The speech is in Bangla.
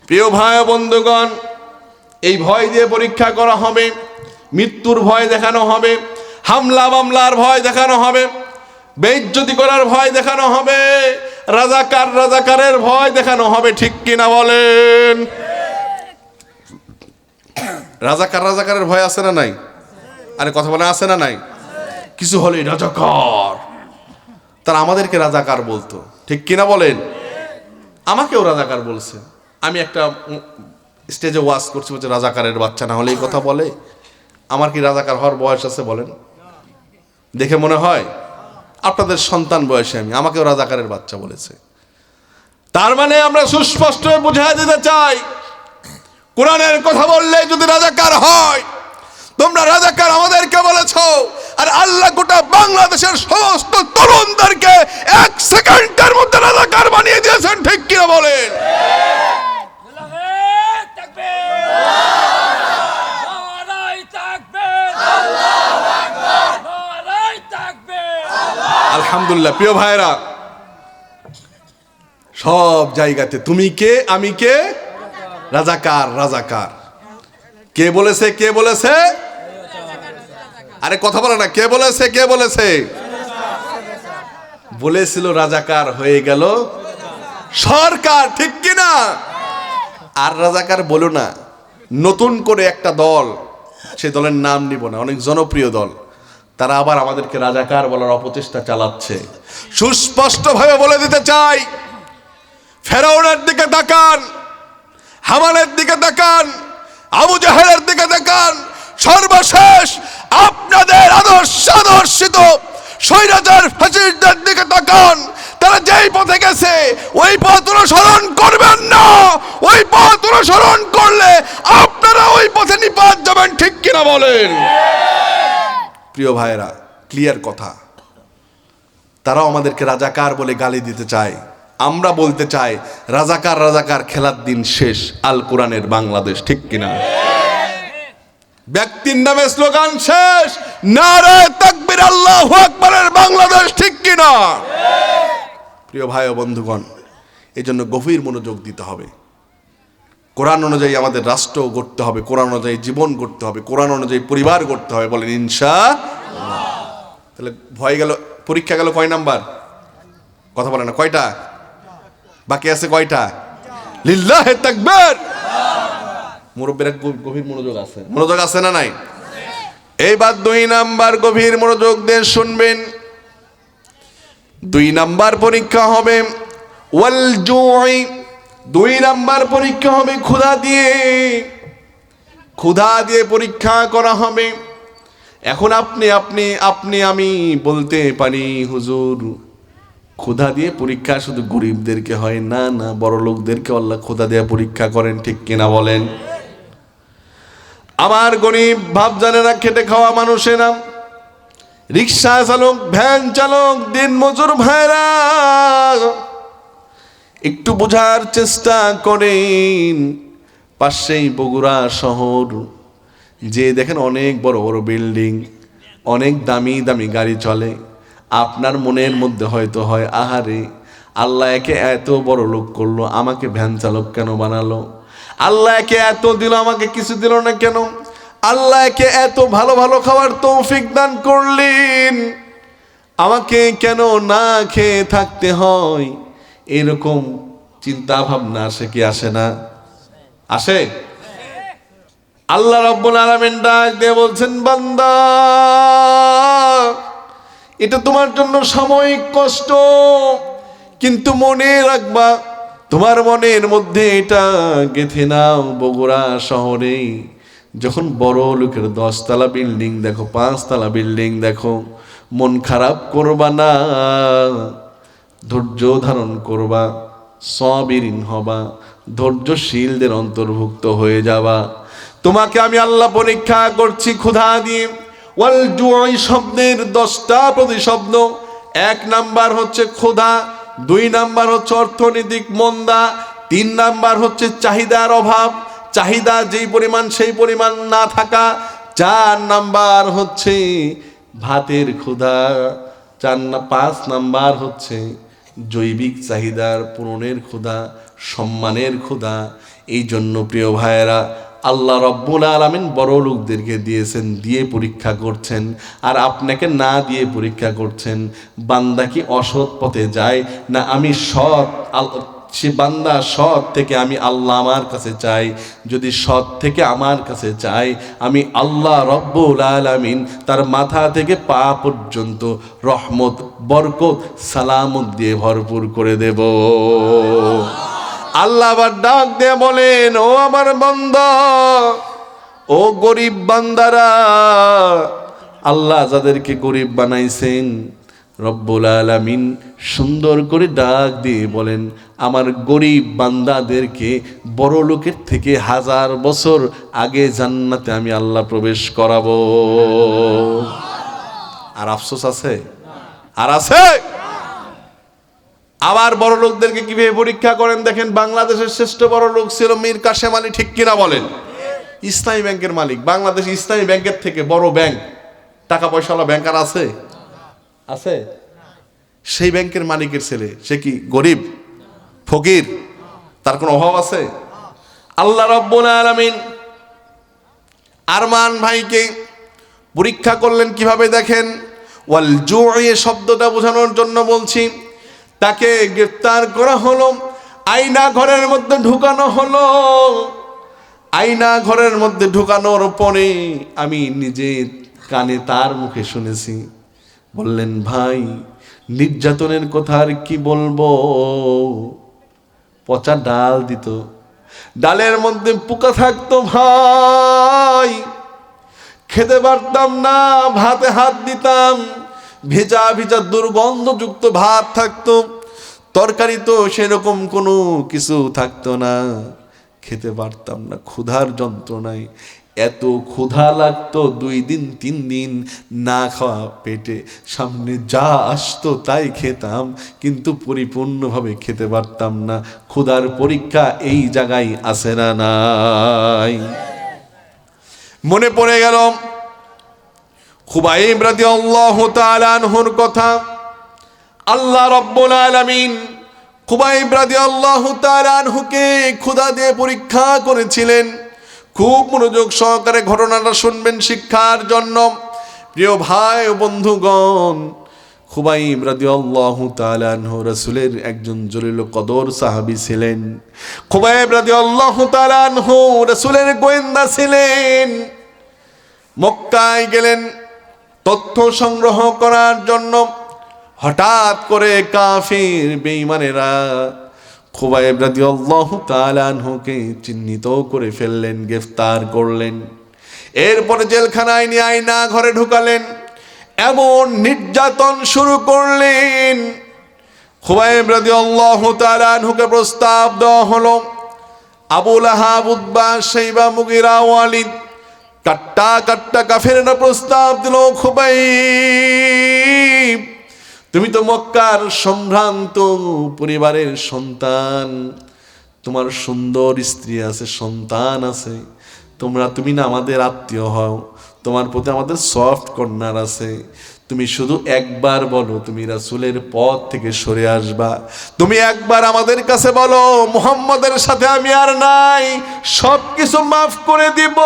প্রিয় ভাই বন্ধুগণ, এই ভয় দিয়ে পরীক্ষা করা হবে, মৃত্যুর ভয় দেখানো হবে, হামলা মামলার ভয় দেখানো হবে, বেইজ্জতি করার ভয় দেখানো হবে, রাজাকারের ভয় দেখানো হবে। ঠিক কিনা বলেন? রাজাকারের ভয় আছে না নাই? আরে কথা বলে আছে না নাই? কিছু হলেই রাজাকার, তারা আমাদেরকে রাজাকার বলতো। ঠিক কিনা বলেন? আমাকেও রাজাকার বলছে। আমি একটা স্টেজে ওয়াজ করছি, বলছে রাজাকারের বাচ্চা না হলে এই কথা বলে। আমার কি রাজাকার হওয়ার বয়স আছে বলেন? দেখে মনে হয় আপনাদের সন্তান বয়সে আমি, আমাকেও রাজাকারের বাচ্চা বলেছে। তার মানে আমরা সুস্পষ্ট বুঝাই দিতে চাই, কোরআনের কথা বললে যদি রাজাকার হয়, তোমরা রাজাকার আমাদেরকে বলেছো, আর আল্লাহ গোটা বাংলাদেশের সমস্ত তরুণদেরকে 1 সেকেন্ডের মধ্যে রাজাকার বানিয়ে দিয়েছেন। ঠিক কিনা বলেন? আলহামদুলিল্লাহ। প্রিয় ভাইরা, সব জায়গাতে তুমি কে আমি কে, রাজাকার। কে বলেছে? কে বলেছে? আরে কথা বলে না, কে বলেছে? বলেছিল রাজাকার, হয়ে গেল সরকার। ঠিক কিনা? আর রাজাকার বলো না, নতুন করে একটা দল, সে দলের নাম নিব না, অনেক জনপ্রিয় দল, তারা আবার আমাদেরকে রাজাকার বলার অপচেষ্টা চালাচ্ছে। সুস্পষ্টভাবে বলে দিতে চাই, ফেরাউনের দিকে তাকান, হামানের দিকে তাকান, আবু জাহেলের দিকে তাকান, সর্বশেষ আপনাদের আদর্শিত স্বৈরাচার ফাসিস্টদের দিকে তাকান। তারা যেই পথে গেছে ওই পথ অনুসরণ করবেন না। ওই পথ অনুসরণ করলে আপনারা ওই পথে নিপাত যাবেন। ঠিক কিনা বলেন? প্রিয় ভাইরা, ক্লিয়ার কথা। তারাও আমাদেরকে রাজাকার বলে গালি দিতে চায়। আমরা বলতে চাই, রাজাকার খেলার দিন শেষ, আল কোরআনের বাংলাদেশ। ঠিক কিনা? ব্যক্তির নামে স্লোগান শেষ, নারে তাকবীর, আল্লাহু আকবারের বাংলাদেশ। ঠিক কিনা? প্রিয় ভাই ও বন্ধুগণ, এই জন্য গভীর মনোযোগ দিতে হবে। কোরআন অনুযায়ী আমাদের রাষ্ট্র গড়তে হবে, কোরআন অনুযায়ী জীবন গড়তে হবে, কোরআন অনুযায়ী পরিবার গড়তে হবে। বলেন ইনশাআল্লাহ। তাহলে ভয় গেল, পরীক্ষা গেল কয় নাম্বার? কথা বলে না, কয়টা বাকি আছে? কয়টা? লিল্লাহে তাকবীর। মুরব্বীরা গভীর মনোযোগ আছে না নাই? এইবার 2 নাম্বার গভীর মনোযোগ দিয়ে শুনবেন। 2 নাম্বার পরীক্ষা হবে ওয়াল জুই। 2 নাম্বার পরীক্ষা হবে ক্ষুধা দিয়ে পরীক্ষা করা হবে। এখন আপনি আমি বলতে পারি, হুজুর ক্ষুধা দিয়ে পরীক্ষা শুধু গরিবদেরকে হয় না, না বড় লোকদেরকে আল্লাহ ক্ষুধা দিয়ে পরীক্ষা করেন। ঠিক কিনা বলেন? আমার গরিব ভাব জানে না, খেটে খাওয়া মানুষেরা, রিক্সা চালক, ভ্যান চালক, দিন মজুর ভাইরা, একটু বোঝার চেষ্টা করেন। পাশেই বগুড়া শহর, যে দেখেন অনেক বড় বড় বিল্ডিং, অনেক দামি দামি গাড়ি চলে। আপনার মনের মধ্যে হয়তো হয়, আহারে আল্লাহ একে এত বড় লোক করলো, আমাকে ভ্যান চালক কেন বানালো? আল্লাহ একে এত দিল, আমাকে কিছু দিল না কেন? আল্লাহ একে এত ভালো ভালো খাবার তৌফিক দান করলেন, আমাকে কেন না খেয়ে থাকতে হয়? এরকম চিন্তা ভাবনা আসে কি আসে না? আসে। আল্লাহ রাব্বুল আলামিন ডাক দিয়ে বলছেন, বান্দা এটা তোমার জন্য সাময়িক কষ্ট, কিন্তু মনে রাখবা, তোমার মনের মধ্যে এটা গেঁথে নাও, বগুড়া শহরে যখন বড় লোকের 10 তলা বিল্ডিং দেখো, 5 তলা বিল্ডিং দেখো, মন খারাপ করবা না, ধৈর্য ধারণ করবা, সাবিরিন হবা, ধৈর্যশীলদের অন্তর্ভুক্ত হয়ে যাবা। তোমাকে আমি আল্লাহ পরীক্ষা করছি ক্ষুধা দিয়ে। ওয়াল জুই শব্দের 10টা প্রতিশব্দ। 1 নাম্বার হচ্ছে ক্ষুধা, 2 নাম্বার হচ্ছে অর্থনৈতিক মন্দা, 3 নাম্বার হচ্ছে চাহিদার অভাব, চাহিদা যেই পরিমাণ সেই পরিমাণ না থাকা, 4 নাম্বার হচ্ছে ভাতের ক্ষুধা, 5 নাম্বার হচ্ছে জৈবিক চাহিদার পূরণের ক্ষুধা, সম্মানের ক্ষুধা। এই জন্য প্রিয় ভাইয়েরা, আল্লাহ রব্বুল আলামিন বড় লোকদেরকে দিয়েছেন, দিয়ে পরীক্ষা করছেন, আর আপনাকে না দিয়ে পরীক্ষা করছেন। বান্দা কি অসৎ পথে যায় না আমি সৎ, সে বান্দা সৎ থেকে আমি আল্লাহ আমার কাছে চাই। যদি সৎ থেকে আমার কাছে চাই, আমি আল্লাহ রব্বুল আলামিন তার মাথা থেকে পা পর্যন্ত রহমত, বরকত, সালামত দিয়ে ভরপুর করে দেব। আল্লাহ আবার ডাক দিয়ে বলেন, ও আমার বান্দা, ও গরিব বান্দারা, আল্লাহ যাদেরকে গরিব বানাইছেন রব্বুল আলামিন সুন্দর করে ডাক দিয়ে বলেন, আমার গরিব বান্দাদেরকে বড় লোকের থেকে 1000 বছর আগে জান্নাতে আমি আল্লাহ প্রবেশ করাবো। আর আফসোস আছে? আর আছে? আবার বড় লোকদেরকে কিভাবে পরীক্ষা করেন দেখেন। বাংলাদেশের শ্রেষ্ঠ বড় লোক ছিল মীর কাসেম আলী, ঠিক কিনা বলেন? ইসলামী ব্যাংকের মালিক। বাংলাদেশ ইসলামী ব্যাংকের থেকে বড় ব্যাংক, টাকা পয়সাওয়ালা ব্যাংক আর আছে? আছে? সেই ব্যাংকের মালিকের ছেলে, সে কি গরিব ফকির? তার কোনো অভাব আছে? আল্লাহ রাব্বুল আলামিন আরমান ভাইকে পরীক্ষা করলেন কিভাবে দেখেন। ওয়াল জু'i শব্দটা বোঝানোর জন্য বলছি। তাকে গ্রেফতার করা হলো, আয়না ঘরের মধ্যে ঢুকানো হলো। আয়না ঘরের মধ্যে ঢুকানোর পরে আমি নিজে কানে তার মুখে শুনেছি। বললেন, ভাই নির্যাতনের কথা আর কি বলবো। পচা ডাল দিত, ডালের মধ্যে পোকা থাকতো ভাই, খেতে পারতাম না। ভাতে হাত দিতাম, ভেজা ভেজা দুর্গন্ধযুক্ত ভাত থাকতো, তরকারি তো সেরকম কোনো কিছু থাকতো না, খেতে পারতাম না। ক্ষুধার যন্ত্রণায় এত ক্ষুধা লাগতো, 2 দিন 3 দিন না খাওয়া পেটে সামনে যা আসতো তাই খেতাম, কিন্তু পরিপূর্ণভাবে খেতে পারতাম না। ক্ষুধার পরীক্ষা এই জায়গায় আছে না নাই? মনে পড়ে গেল খুবাইব রাদিয়াল্লাহু তাআলা আনহুর কথা। আল্লাহ রাব্বুল আলামিন খুবাইব রাদিয়াল্লাহু তাআলা আনহুকে ক্ষুধা দিয়ে পরীক্ষা করেছিলেন। খুব মনোযোগ সহকারে ঘটনাটা শুনবেন শিক্ষার জন্য। প্রিয় ভাই ও বন্ধুগণ, খুবাইব রাদিয়াল্লাহু তাআলা আনহু রাসূলের একজন জলিল কদর সাহাবী ছিলেন। খুবাইব রাদিয়াল্লাহু তাআলা আনহু রাসূলের গোয়েন্দা ছিলেন। মক্কায় গেলেন তথ্য সংগ্রহ করার জন্য। হঠাৎ করে কাফির বেঈমানেরা খুবাইব রাদিয়াল্লাহু তাআলা আনহুকে চিহ্নিত করে ফেললেন, গ্রেফতার করলেন। এরপরে জেলখানায় নিয়ে আয়না ঘরে ঢুকালেন, এমন নির্যাতন শুরু করলেন। খুবাইব রাদিয়াল্লাহু তাআলা আনহুকে প্রস্তাব দেওয়া হলো। আবু লাহাব, উতবা, শাইবা, মুগীরা, ওয়ালিদ, কাট্টা কাট্টা কাফেররা প্রস্তাব দিল, খুবাইব তুমি তো মক্কার সম্ভ্রান্ত পরিবারের সন্তান, তোমার সুন্দর স্ত্রী আছে, সন্তান আছে, তুমি না আমাদের আত্মীয় হও, তোমার প্রতি আমাদের সফট কর্নার আছে। তুমি শুধু একবার বলো তুমি রাসূলের পথ থেকে সরে আসবা। তুমি একবার আমাদের কাছে বলো মুহাম্মাদের সাথে আমি আর নাই, সব কিছু মাফ করে দিব।